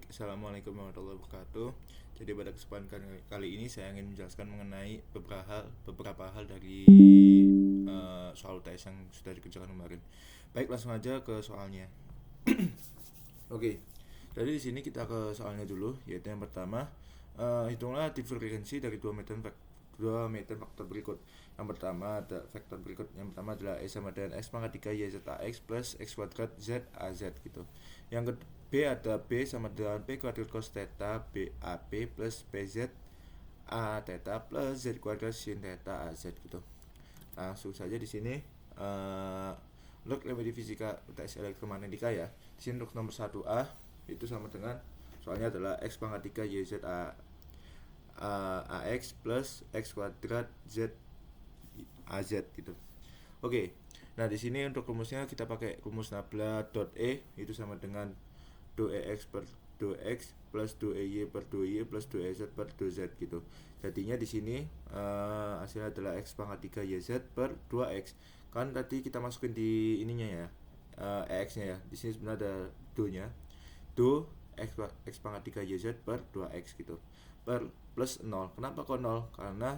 Assalamualaikum warahmatullahi wabarakatuh. Jadi pada kesempatan kali ini saya ingin menjelaskan mengenai beberapa hal dari soal UTS yang sudah dikerjakan kemarin. Baik, langsung aja ke soalnya. Oke, jadi di sini kita ke soalnya dulu, yaitu yang pertama, hitunglah divergensi dari dua meter faktor berikut. Yang pertama ada vektor berikut. Yang pertama adalah E sama dengan X pangkat 3 YZAX plus X kuadrat ZAZ gitu. Yang kedua B ada B sama dengan P kuadrat cos theta BAP plus PZ A theta plus Z kuadrat sin theta AZ gitu. Langsung saja di sini untuk remedi fisika UTS elektromagnetika ya. Di sini untuk nomor 1A itu sama dengan soalnya adalah X pangkat 3 YZ AX plus X kuadrat Z AZ gitu. Oke. Nah, di sini untuk rumusnya kita pakai rumus nabla dot E itu sama dengan do EX per do X plus do EY per do Y plus do EZ per do Z gitu. Jadinya di sini hasilnya adalah X pangkat 3 YZ per 2X. Kan tadi kita masukin di ininya ya, EX-nya ya. Di sini sebenarnya ada do-nya. Do X pangkat 3 YZ per 2X gitu. Per plus 0. Kenapa kok 0? Karena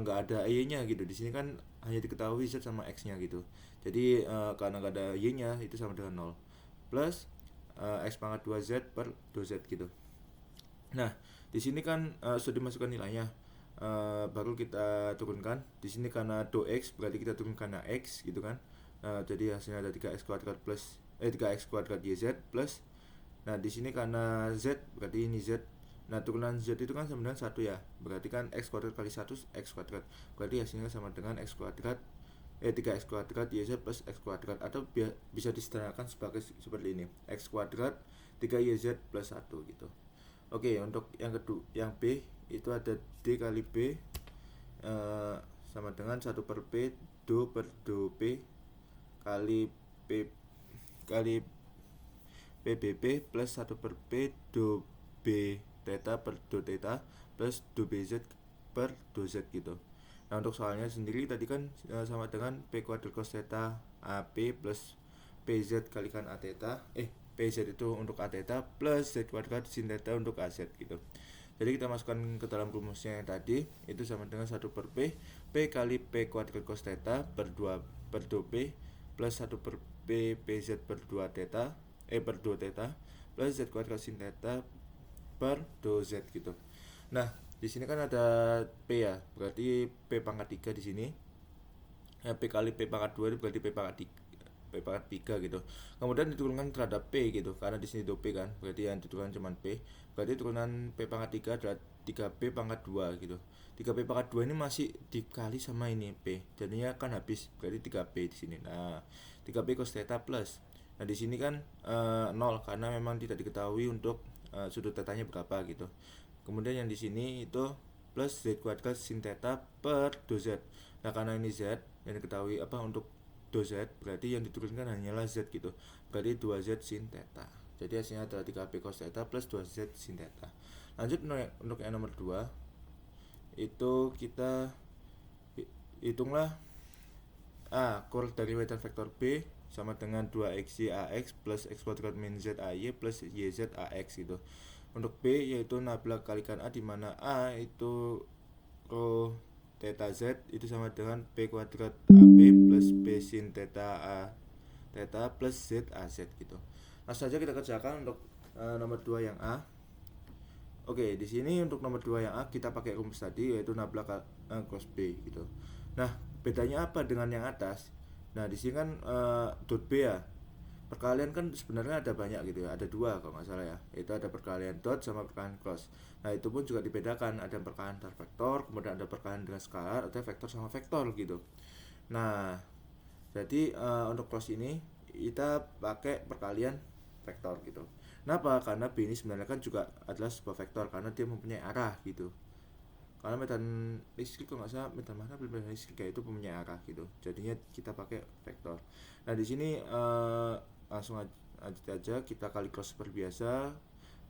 nggak ada y-nya gitu. Di sini kan hanya diketahui z sama x-nya gitu. Jadi karena nggak ada y-nya itu sama dengan 0 plus x pangkat 2z per 2z gitu. Nah, di sini kan sudah dimasukkan nilainya. Baru kita turunkan. Di sini karena do x berarti kita turunkan karena x gitu kan. Jadi hasilnya ada 3x kuadrat plus 3x kuadrat yz plus. Nah, di sini karena z berarti ini z. Nah, turunan z itu kan sama dengan 1 ya. Berarti kan x kuadrat kali 1 x kuadrat. Berarti hasilnya sama dengan x kuadrat 3x kuadrat yz plus x kuadrat, atau bisa disederhanakan seperti ini. X kuadrat 3yz plus 1 gitu. Oke, untuk yang kedua, yang B itu ada D kali B sama dengan 1 per P do per do P kali P kali PBP plus 1 per P do B theta per do theta plus do BZ per do Z gitu. Nah, untuk soalnya sendiri tadi kan sama dengan P kuadrat cos theta AP plus PZ kalikan A theta PZ itu untuk A theta plus Z kuadrat sin theta untuk AZ gitu. Jadi kita masukkan ke dalam rumusnya yang tadi, itu sama dengan 1 per P kali P kuadrat cos theta per 2 per 2P plus 1 per P PZ per 2 theta per 2 theta plus Z kuadrat sin theta per 2 Z gitu. Nah, di sini kan ada P ya, berarti P pangkat 3 di sini. Ya, P kali P pangkat 2 itu berarti P pangkat 3 gitu. Kemudian diturunkan terhadap P gitu, karena di sini itu P kan, berarti yang diturunkan cuma P. Berarti turunan P pangkat 3 adalah 3P pangkat 2 gitu. 3P pangkat 2 ini masih dikali sama ini P. Jadinya kan habis, berarti 3P di sini. Nah, 3P cos theta plus. Nah, di sini kan 0 karena memang tidak diketahui untuk sudut tetanya berapa gitu. Kemudian yang di sini itu plus Z kuadrat sin theta per do Z. Nah, karena ini Z yang diketahui untuk do Z, berarti yang diturunkan hanyalah Z gitu. Berarti 2Z sin theta. Jadi hasilnya adalah 3P cos theta plus 2Z sin theta. Lanjut untuk yang nomor 2, itu kita hitunglah kurl dari wetan vektor B sama dengan 2xy ax plus x kuadrat min z ay plus yz ax gitu. Untuk B yaitu nabla kalikan A, di mana A itu rho theta Z itu sama dengan P kuadrat AB plus P sin theta A theta plus Z AZ gitu. Langsung saja kita kerjakan untuk nomor 2 yang A. Oke, di sini untuk nomor 2 yang A kita pakai rumus tadi, yaitu nabla cos B gitu. Nah, bedanya apa dengan yang atas? Nah, di sini kan dot B ya. Perkalian kan sebenarnya ada banyak gitu ya, ada 2 kalau nggak salah ya, yaitu ada perkalian dot sama perkalian cross. Nah, itu pun juga dibedakan, ada perkalian antar vektor, kemudian ada perkalian dengan skalar, atau vektor sama vektor gitu. Nah, jadi untuk cross ini kita pakai perkalian vektor gitu. Kenapa? Karena B ini sebenarnya kan juga adalah sebuah vektor, karena dia mempunyai arah gitu. Karena medan listrik, kalau nggak salah medan mana medan listrik ya, itu mempunyai arah gitu. Jadinya kita pakai vektor. Nah, di sini langsung aja kita kali cross seperti biasa.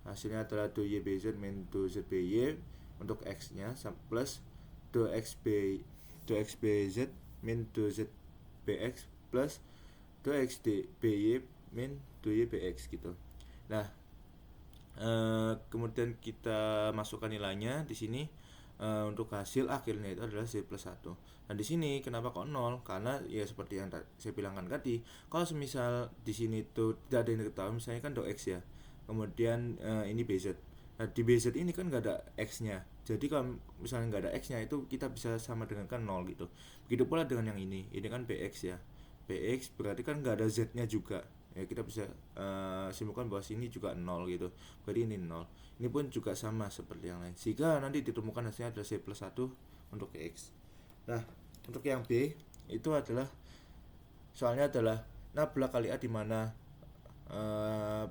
Hasilnya adalah do YBZ min do ZBY untuk x nya plus do XBZ min do ZBX plus do XDBY min do YBX gitu. Nah, Kemudian kita masukkan nilainya di sini. Untuk hasil akhirnya itu adalah Z plus 1. Nah di sini kenapa kok 0? Karena ya seperti yang saya bilangkan tadi, kalau semisal di sini itu tidak ada yang diketahui, misalnya kan do X ya, kemudian ini BZ. Nah di BZ ini kan nggak ada X-nya, jadi kalau misalnya nggak ada X-nya itu kita bisa sama dengan kan 0 gitu. Begitu pula dengan yang ini kan BX ya, BX berarti kan nggak ada Z-nya juga ya, kita bisa simpulkan bahwa sini juga 0 gitu, berarti ini 0. Ini pun juga sama seperti yang lain, sehingga nanti ditemukan hasilnya adalah C plus 1 untuk X. Nah untuk yang B itu adalah soalnya adalah nabla kali A, di mana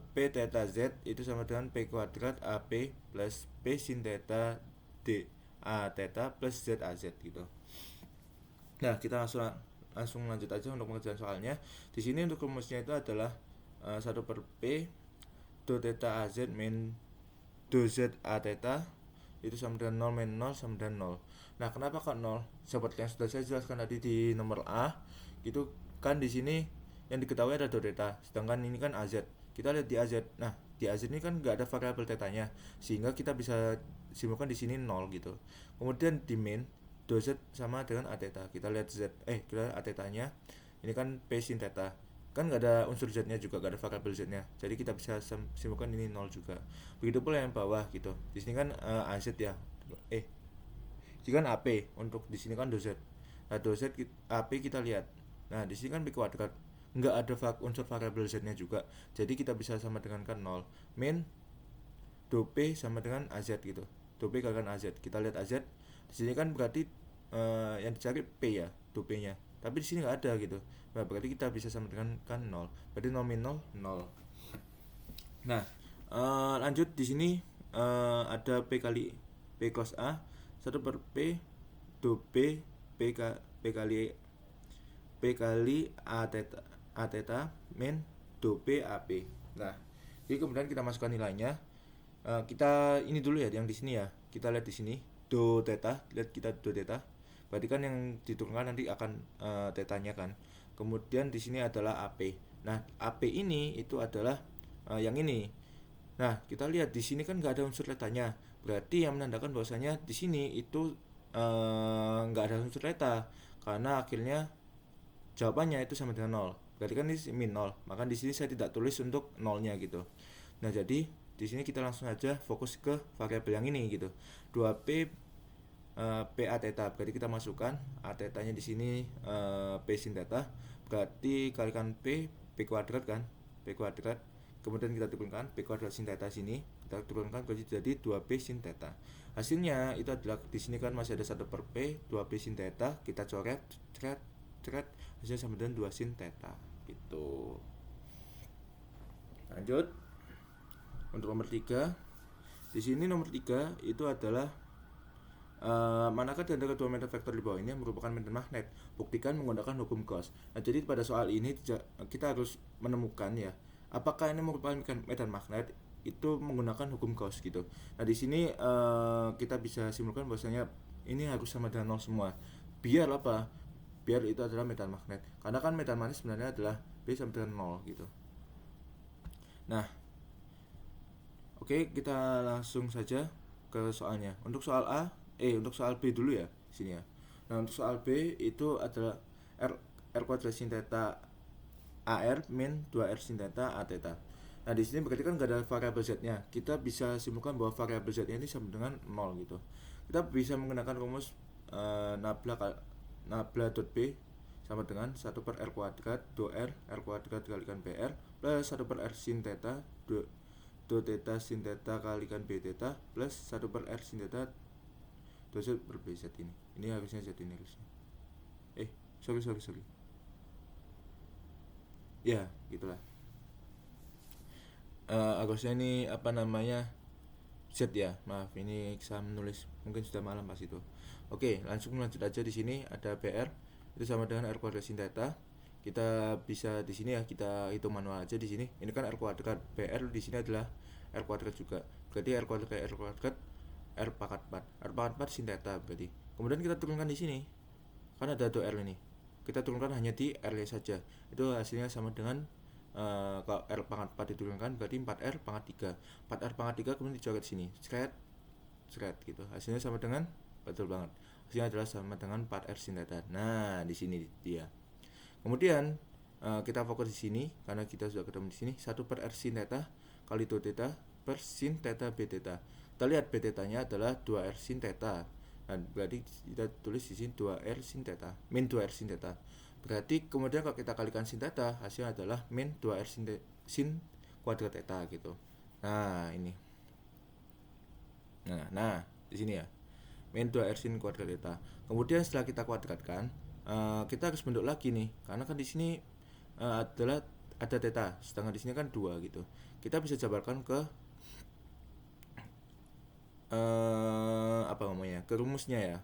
P theta Z itu sama dengan P kuadrat AP plus P sin theta D A theta plus Z AZ gitu. Nah kita langsung lanjut aja untuk pengerjaan soalnya. Di sini untuk rumusnya itu adalah 1 per P do theta AZ min do Z A theta itu sama dengan 0 min 0 sama dengan 0. Nah kenapa kok 0? Seperti yang sudah saya jelaskan tadi di nomor A, itu kan di sini yang diketahui ada do theta, sedangkan ini kan AZ. Kita lihat di AZ. Nah di AZ ini kan nggak ada variabel tetanya, sehingga kita bisa simpulkan di sini 0 gitu. Kemudian di min do Z sama dengan A theta. Kita lihat kita lihat A tetanya. Ini kan P sin theta. Kan nggak ada unsur Z-nya juga, nggak ada variabel Z-nya. Jadi kita bisa simpulkan ini 0 juga. Begitu pula yang bawah gitu. Di sini kan AZ ya. Ini kan AP, untuk di sini kan do Z. Nah, do Z AP kita lihat. Nah, di sini kan P kuadrat. Nggak ada unsur variabel Z-nya juga. Jadi kita bisa sama dengan kan 0. Min do P sama dengan AZ gitu. Do P kalikan AZ. Kita lihat AZ. Di sini kan berarti yang dicari P ya, do P-nya. Tapi di sini nggak ada gitu. Nah, berarti kita bisa sama dengan kan 0. Berarti 0 min 0 0. Nah, lanjut di sini ada P kali P cos A 1 per P do P kali A theta min do P AP. Nah, jadi kemudian kita masukkan nilainya. Kita ini dulu ya yang di sini ya. Kita lihat di sini do theta, lihat kita do theta. Berarti kan yang diturunkan nanti akan tetanya kan. Kemudian di sini adalah AP. Nah, AP ini itu adalah yang ini. Nah, kita lihat di sini kan nggak ada unsur tetanya. Berarti yang menandakan bahwasanya di sini itu nggak ada unsur theta, karena akhirnya jawabannya itu sama dengan 0. Berarti kan ini min 0. Maka di sini saya tidak tulis untuk 0-nya gitu. Nah, jadi di sini kita langsung aja fokus ke variabel yang ini gitu. 2P PA theta, berarti kita masukkan A theta-nya di sini P sin theta, berarti kalikan P kuadrat kan, P kuadrat. Kemudian kita turunkan P kuadrat sin theta sini, kita turunkan jadi 2P sin theta. Hasilnya itu adalah di sini kan masih ada 1 per P 2P sin theta, kita coret hasilnya sama dengan 2 sin theta gitu. Lanjut untuk nomor 3. Di sini nomor 3 itu adalah manakah di antara kedua medan vektor di bawah ini yang merupakan medan magnet? Buktikan menggunakan hukum Gauss. Nah, jadi pada soal ini kita harus menemukan ya, apakah ini merupakan medan magnet itu menggunakan hukum Gauss gitu. Nah, di sini kita bisa simpulkan bahwasanya ini harus sama dengan 0 semua. Biar apa? Biar itu adalah medan magnet. Karena kan medan magnet sebenarnya adalah B sama dengan 0 gitu. Nah, oke, kita langsung saja ke soalnya. Untuk soal untuk soal B dulu ya sini ya. Nah, untuk soal B itu adalah R kuadrat sin theta AR min 2R sin theta A theta. Nah, di sini berarti kan nggak ada variabel Z-nya. Kita bisa simpulkan bahwa variabel Z-nya ini sama dengan 0 gitu. Kita bisa menggunakan rumus nabla dot B sama dengan 1 per R kuadrat do R kuadrat kalikan PR plus 1 per R sin theta do theta sin theta kalikan B theta plus 1 per R sin theta do Z per BZ ini. Ini harusnya Z ini harusnya. Sorry. Ya, gitulah. Harusnya ini apa namanya? Z ya. Maaf, ini saya menulis mungkin sudah malam pas itu. Oke, lanjut aja. Di sini ada PR itu sama dengan R kuadrat sin theta. Kita bisa di sini ya, kita hitung manual aja di sini. Ini kan R kuadrat, PR di sini adalah R kuadrat juga. Berarti R kuadrat kayak R kuadrat R pangkat 4 sin theta berarti. Kemudian kita turunkan di sini. Kan ada do R ini. Kita turunkan hanya di R saja. Itu hasilnya sama dengan kalau R pangkat 4 diturunkan berarti 4R pangkat 3. 4R pangkat 3 kemudian dicoret sini. Seret gitu. Hasilnya sama dengan, betul banget. Hasilnya adalah sama dengan 4R sin theta. Nah, di sini dia. Kemudian kita fokus di sini karena kita sudah ketemu di sini 1/R sin theta kali 2 theta per sin theta B theta. Kita lihat B theta-nya adalah 2R sin theta. Nah, berarti kita tulis di sini 2R sin theta, min 2R sin theta. Berarti kemudian kalau kita kalikan sin theta, hasilnya adalah min 2R sin kuadrat theta gitu. Nah, ini. Nah, di sini ya. Min 2R sin kuadrat theta. Kemudian setelah kita kuadratkan, kita harus bentuk lagi nih. Karena kan di sini adalah ada theta, sedangkan di sini kan 2 gitu. Kita bisa jabarkan ke ke rumusnya ya.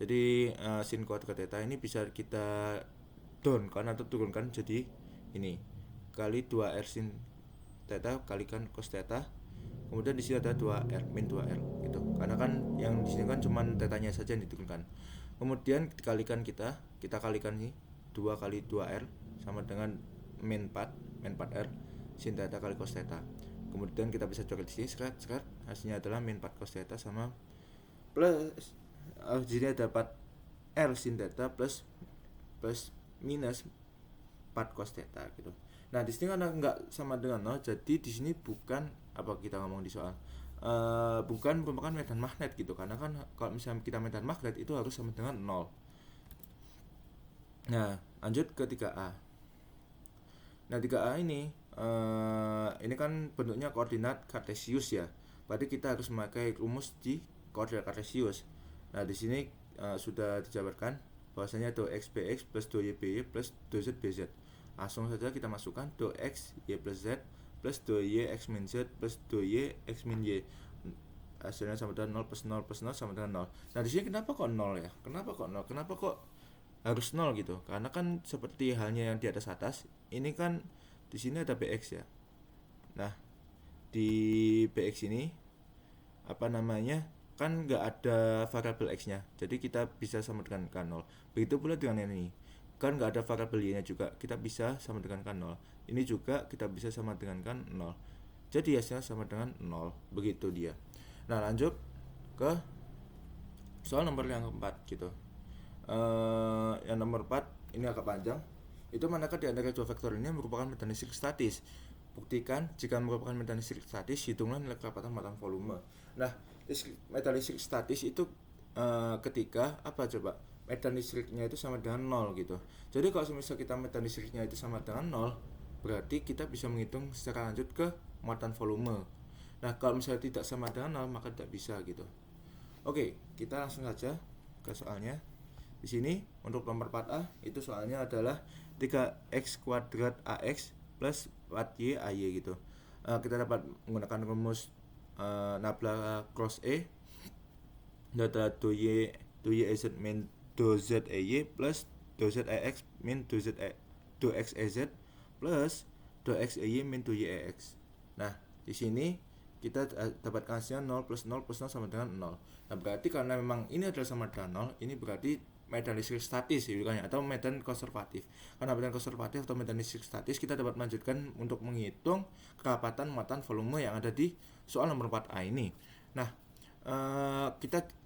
Jadi sin kuadrat theta ini bisa kita downkan atau turunkan jadi ini kali 2R sin theta kalikan cos theta. Kemudian di sini ada 2R min 2R gitu. Karena kan yang di sini kan cuman tetanya saja yang diturunkan. Kemudian kita kalikan nih 2 kali 2R sama dengan min 4R sin theta kali cos theta. Kemudian kita bisa coret di sini seret hasilnya adalah min 4 cos theta sama plus jadi dapat R sin theta plus minus 4 cos theta gitu. Nah, di sini karena enggak sama dengan 0, jadi di sini bukan apa kita ngomong di soal bukan merupakan medan magnet gitu. Karena kan kalau misalnya kita medan magnet itu harus sama dengan 0. Nah, lanjut ke 3A. Nah, 3A ini kan bentuknya koordinat kartesius ya. Berarti kita harus memakai rumus di koordinat kartesius. Nah, di sini sudah dijabarkan bahwasanya do x bx plus do y by plus do z bz. Langsung saja kita masukkan do x y plus z plus do y x min z plus do y x min y. Hasilnya sama dengan 0 plus 0 plus 0 sama dengan 0. Nah, di sini kenapa kok 0 ya? Kenapa kok 0? Kenapa kok harus 0 gitu? Karena kan seperti halnya yang di atas, ini kan di sini ada bx ya. Nah, di bx ini kan nggak ada variabel x-nya. Jadi kita bisa sama dengan k0. Begitu pula dengan ini. Kan nggak ada variabel y-nya juga, kita bisa sama dengan k0. Ini juga kita bisa sama dengan k0. Jadi hasilnya sama dengan 0. Begitu dia. Nah, lanjut ke soal nomor yang keempat gitu. Yang nomor 4 ini agak panjang. Itu manakah di antara dua vektor ini merupakan medan listrik statis? Buktikan jika merupakan medan listrik statis, hitunglah nilai kerapatan muatan volume. Nah, medan listrik statis itu ketika apa coba? Medan listriknya itu sama dengan 0 gitu. Jadi kalau misalnya kita medan listriknya itu sama dengan 0, berarti kita bisa menghitung secara lanjut ke muatan volume. Nah, kalau misalnya tidak sama dengan 0, maka tidak bisa gitu. Oke, kita langsung saja ke soalnya. Di sini untuk nomor 4A itu soalnya adalah 3x kuadrat AX plus 4y AY gitu. Kita dapat menggunakan rumus nabla cross E. Data do y az min do z ay plus do z ax min do x az plus do x ay min do y ax. Nah, di sini kita dapatkan hasilnya 0 plus 0 plus 0 sama dengan 0. Nah, berarti karena memang ini adalah sama dengan 0, ini berarti medan listrik statis ya, atau medan konservatif. Karena medan konservatif atau medan listrik statis, kita dapat melanjutkan untuk menghitung kerapatan muatan volume yang ada di soal nomor 4A ini. Nah,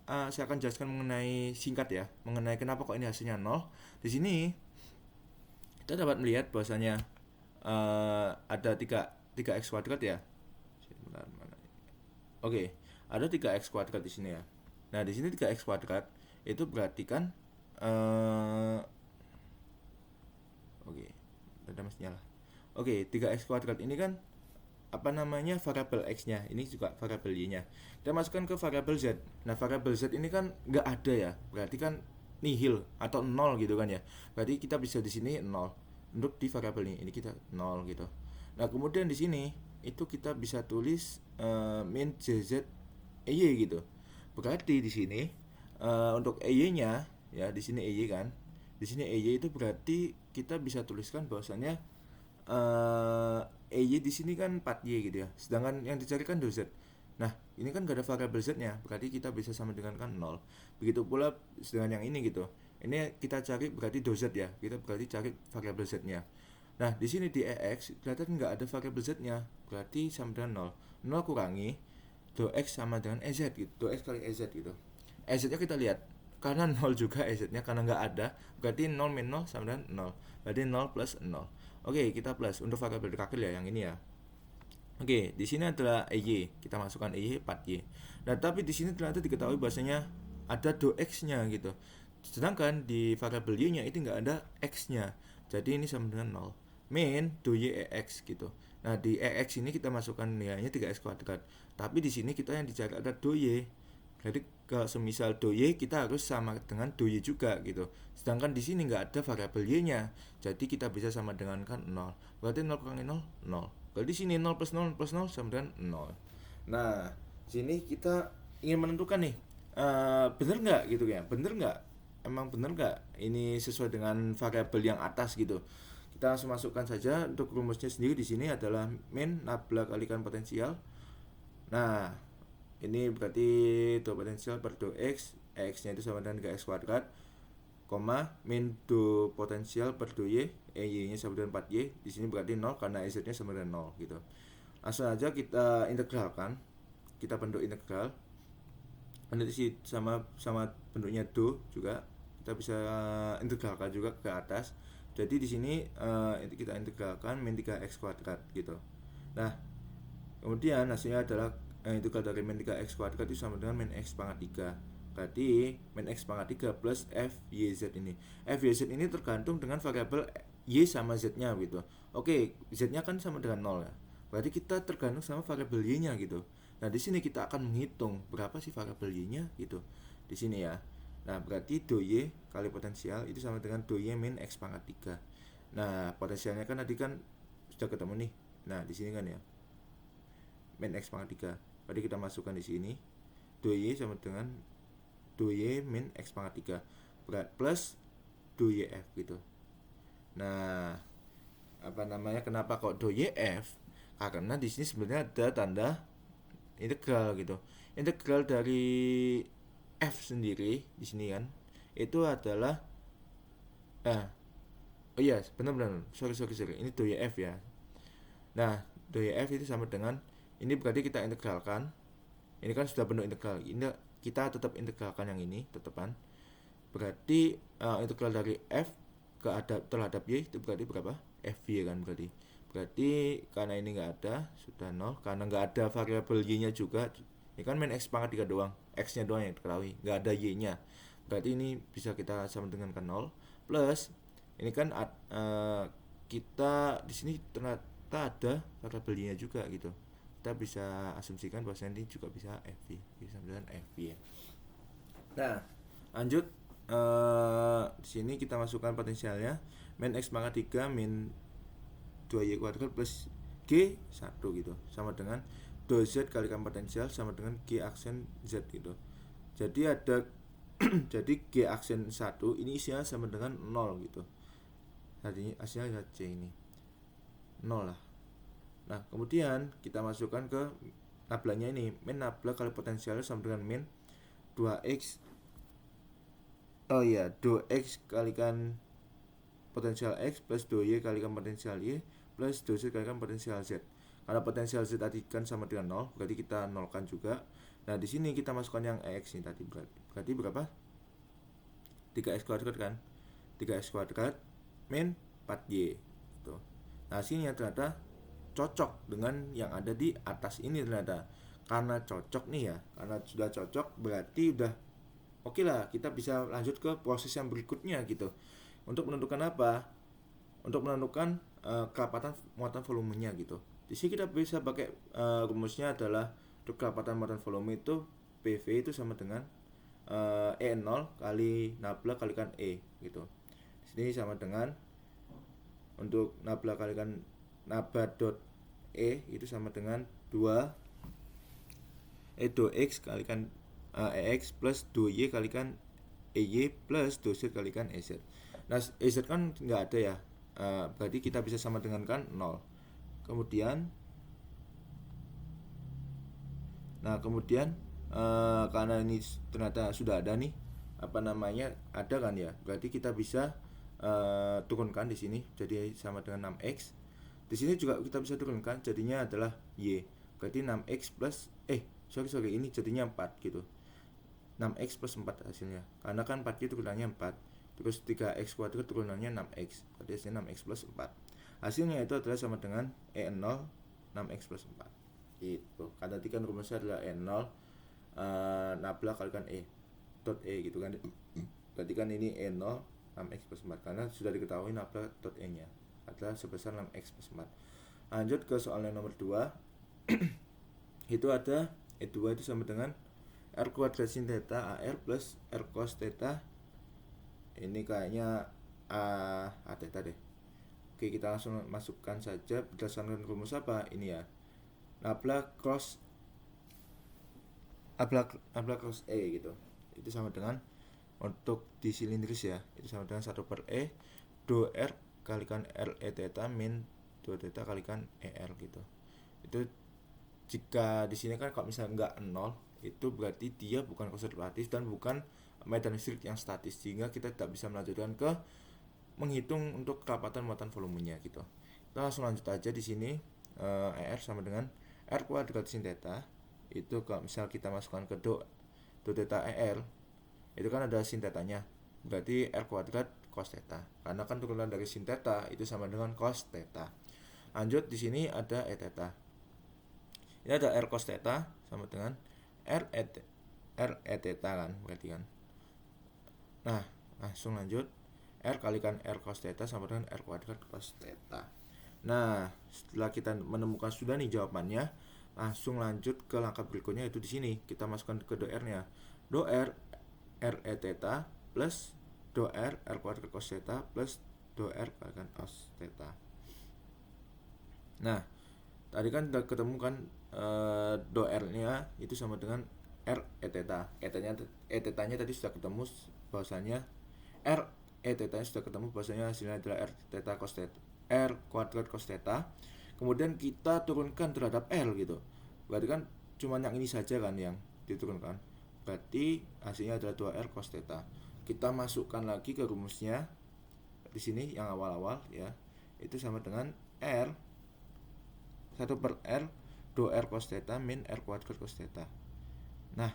saya akan jelaskan mengenai singkat ya, mengenai kenapa kok ini hasilnya 0. Di sini kita dapat melihat bahwasanya ada 3x kuadrat ya. Oke, ada 3x kuadrat di sini ya. Nah, di sini 3x kuadrat itu berarti kan ada masnya lah. 3x kuadrat ini kan variabel x-nya, ini juga variabel y-nya. Kita masukkan ke variabel z. Nah, variabel z ini kan nggak ada ya, berarti kan nihil atau 0 gitu kan ya. Berarti kita bisa di sini 0 untuk di variabel ini kita 0 gitu. Nah, kemudian di sini itu kita bisa tulis min jz ey gitu. Berarti di sini untuk ey-nya ya, di sini ey kan. Di sini ey itu berarti kita bisa tuliskan bahwasanya ey di sini kan 4y gitu ya. Sedangkan yang dicari kan do z. Nah, ini kan gak ada variabel z-nya, berarti kita bisa sama dengan kan 0. Begitu pula dengan yang ini gitu. Ini kita cari berarti do z ya. Kita berarti cari variabel z-nya. Nah, di sini di EX kelihatan nggak ada variabel Z-nya, berarti sama dengan 0. 0 kurangi do X sama dengan EZ gitu, do X kali EZ gitu. EZ-nya kita lihat, karena 0 juga EZ-nya, karena nggak ada, berarti 0 min 0 sama dengan 0. Berarti 0 plus 0. Oke, kita plus untuk variabel terakhir ya, yang ini ya. Oke, di sini adalah EY, kita masukkan EY 4Y. Nah, tapi di sini ternyata diketahui bahasanya ada do X-nya gitu. Sedangkan di variabel Y-nya itu nggak ada X-nya. Jadi ini sama dengan 0. Min do Y EX gitu. Nah, di EX ini kita masukkan nilainya 3X kuadrat. Tapi di sini kita yang dicari ada do Y. Jadi kalau semisal do Y kita harus sama dengan do Y juga gitu. Sedangkan di sini nggak ada variabel Y-nya. Jadi kita bisa sama dengan kan 0. Berarti 0 kurangi 0, 0. Kalau di sini 0 plus 0 plus 0 sama dengan 0. Nah, sini kita ingin menentukan nih, bener nggak gitu ya? Bener nggak? Emang bener nggak? Ini sesuai dengan variabel yang atas gitu. Kita langsung masukkan saja untuk rumusnya sendiri. Di sini adalah min nabla kalikan potensial. Nah, ini berarti do potensial per do X, X nya itu sama dengan 3X kuadrat, koma min do potensial per do Y, Y nya sama dengan 4Y. Di sini berarti 0 karena Z nya sama dengan 0 gitu. Langsung aja kita integralkan, kita bentuk integral. Nanti sama bentuknya do juga kita bisa integralkan juga ke atas. Jadi di sini kita integralkan min 3X kuadrat gitu. Nah, kemudian hasilnya adalah integral dari min 3X kuadrat itu sama dengan min X pangkat 3. Berarti min X pangkat 3 plus FYZ ini. FYZ ini tergantung dengan variabel Y sama Z-nya gitu. Oke, Z-nya kan sama dengan 0 ya. Berarti kita tergantung sama variabel Y-nya gitu. Nah, di sini kita akan menghitung berapa sih variabel Y-nya gitu. Di sini ya. Nah, berarti do Y kali potensial itu sama dengan do Y min X pangkat 3. Nah, potensialnya kan tadi kan sudah ketemu nih. Nah, di sini kan ya. Min X pangkat 3. Berarti kita masukkan di sini. Do Y sama dengan do Y min X pangkat 3 berat plus do YF gitu. Nah, apa namanya? Kenapa kok do YF? Karena di sini sebenarnya ada tanda integral gitu. Integral dari F sendiri di sini kan itu adalah oh iya, benar-benar. Sorry. Ini do YF ya. Nah, do YF itu sama dengan ini berarti kita integralkan. Ini kan sudah bentuk integral. Ini kita tetap integralkan yang ini, tetepan. Berarti integral dari F terhadap Y itu berarti berapa? FY kan berarti. Berarti karena ini nggak ada, sudah 0. Karena nggak ada variabel Y-nya juga. Ini kan main X pangkat 3 doang. X-nya doang yang diketahui, nggak ada Y-nya. Berarti ini bisa kita sama dengan kan 0. Plus, ini kan kita di sini ternyata ada variabel Y-nya juga gitu. Kita bisa asumsikan bahwa ini juga bisa FY, bisa dengan FY ya. Nah, lanjut, di sini kita masukkan potensialnya min X pangkat 3 min 2Y kuadrat plus G 1 gitu, sama dengan do Z kalikan potensial sama dengan G aksen Z gitu. Jadi ada jadi G aksen 1 ini isinya sama dengan 0 gitu. Jadi hasilnya C ini 0 lah. Nah, kemudian kita masukkan ke nablanya ini. Min nabla kali potensialnya sama dengan min 2X. Oh iya, do X kalikan potensial X plus do Y kalikan potensial Y plus do Z kalikan potensial Z. Karena potensial Z tadi kan sama dengan 0, berarti kita nolkan juga. Nah, di sini kita masukkan yang X ini tadi. Berarti berapa? 3X kuadrat kan? 3X kuadrat min 4Y gitu. Nah, sini ternyata cocok dengan yang ada di atas ini ternyata. Karena cocok nih ya, karena sudah cocok berarti udah oke lah, kita bisa lanjut ke proses yang berikutnya gitu. Untuk menentukan apa? Untuk menentukan kerapatan muatan volumenya gitu. Di sini kita bisa pakai rumusnya adalah untuk kerapatan muatan volume itu PV itu sama dengan E0 kali nabla kalikan E gitu. Di sini sama dengan untuk nabla kalikan nabla dot E itu sama dengan 2 E do X kalikan EX plus do Y kalikan EY plus do Z kalikan EZ. Nah, EZ kan nggak ada ya, berarti kita bisa sama dengan kan 0. Kemudian karena ini ternyata sudah ada nih, apa namanya, ada kan ya, berarti kita bisa turunkan di sini jadi sama dengan 6x. Di sini juga kita bisa turunkan jadinya adalah y. Berarti 6x plus sorry ini jadinya 4 gitu. 6x plus 4 hasilnya. Karena kan 4 turunannya 4. Terus 3x kuadrat turunannya 6x. Berarti hasilnya 6x plus 4. Hasilnya itu adalah sama dengan E0 6x plus 4. Gitu. Karena tadi kan rumusnya adalah E0 nabla kalikan E dot E gitu kan. Berarti kan ini E0 6x plus 4 karena sudah diketahui nabla dot E nya adalah sebesar 6x plus 4. Lanjut ke soal yang nomor 2. Itu ada E2 itu sama dengan R kuadrat sin theta AR plus R cos theta. Ini kayaknya A theta deh. Oke, kita langsung masukkan saja berdasarkan rumus apa ini ya. Nabla cross E gitu. Itu sama dengan untuk di silindris ya, itu sama dengan 1/E do R kalikan R E theta min 2 theta kalikan ER gitu. Itu jika di sini kan kalau misalnya enggak 0, itu berarti dia bukan konservatif dan bukan medan listrik yang statis, sehingga kita tidak bisa melanjutkan ke menghitung untuk kerapatan muatan volumenya gitu. Kita langsung lanjut aja di sini. ER sama dengan R kuadrat sin theta. Itu kalau misal kita masukkan ke do theta ER, itu kan ada sin theta-nya. Berarti R kuadrat cos theta. Karena kan turunan dari sin theta itu sama dengan cos theta. Lanjut di sini ada E theta. Ini ada R cos theta sama dengan R E theta kan berarti kan. Nah, langsung lanjut. R kalikan R cos theta sama dengan R kuadrat cos theta. Nah, setelah kita menemukan sudah nih jawabannya, langsung lanjut ke langkah berikutnya, yaitu di sini kita masukkan ke do R-nya. Do R R E theta plus do R R kuadrat cos theta plus do R kalikan cos theta. Nah, tadi kan udah ketemu kan do R-nya itu sama dengan R E theta. E theta-nya tadi sudah ketemu bahwasanya R E theta sudah ketemu bahwasanya hasilnya adalah R theta cos theta, R kuadrat cos theta. Kemudian kita turunkan terhadap R gitu. Berarti kan cuma yang ini saja kan yang diturunkan. Berarti hasilnya adalah 2R cos theta. Kita masukkan lagi ke rumusnya di sini yang awal-awal ya. Itu sama dengan R 1/R do R cos theta min R kuadrat cos theta. Nah,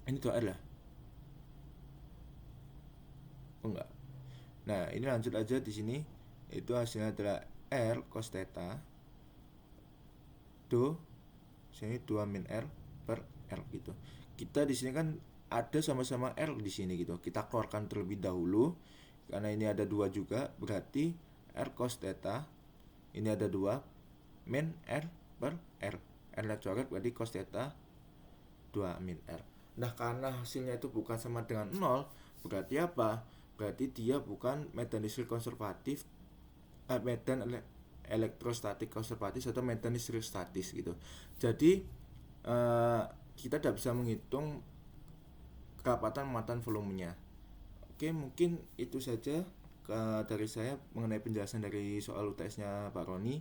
ini 2R lah. Oh enggak. Nah, ini lanjut aja di sini. Itu hasilnya adalah R cos theta do sini 2 min R per R gitu. Kita di sini kan ada sama-sama R di sini gitu. Kita keluarkan terlebih dahulu karena ini ada 2 juga, berarti R cos theta ini ada 2 min R per R. R coret berarti cos theta 2 min R. Nah, karena hasilnya itu bukan sama dengan 0, berarti apa? Berarti dia bukan medan listrik konservatif, medan elektrostatik konservatif atau medan listrik statis gitu. Jadi kita tidak bisa menghitung kerapatan muatan volumenya. Oke, mungkin itu saja dari saya mengenai penjelasan dari soal UTS-nya Pak Roni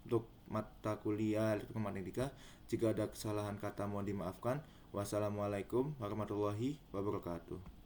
untuk mata kuliah elektromagnetika. Jika ada kesalahan kata mohon dimaafkan. Wassalamualaikum warahmatullahi wabarakatuh.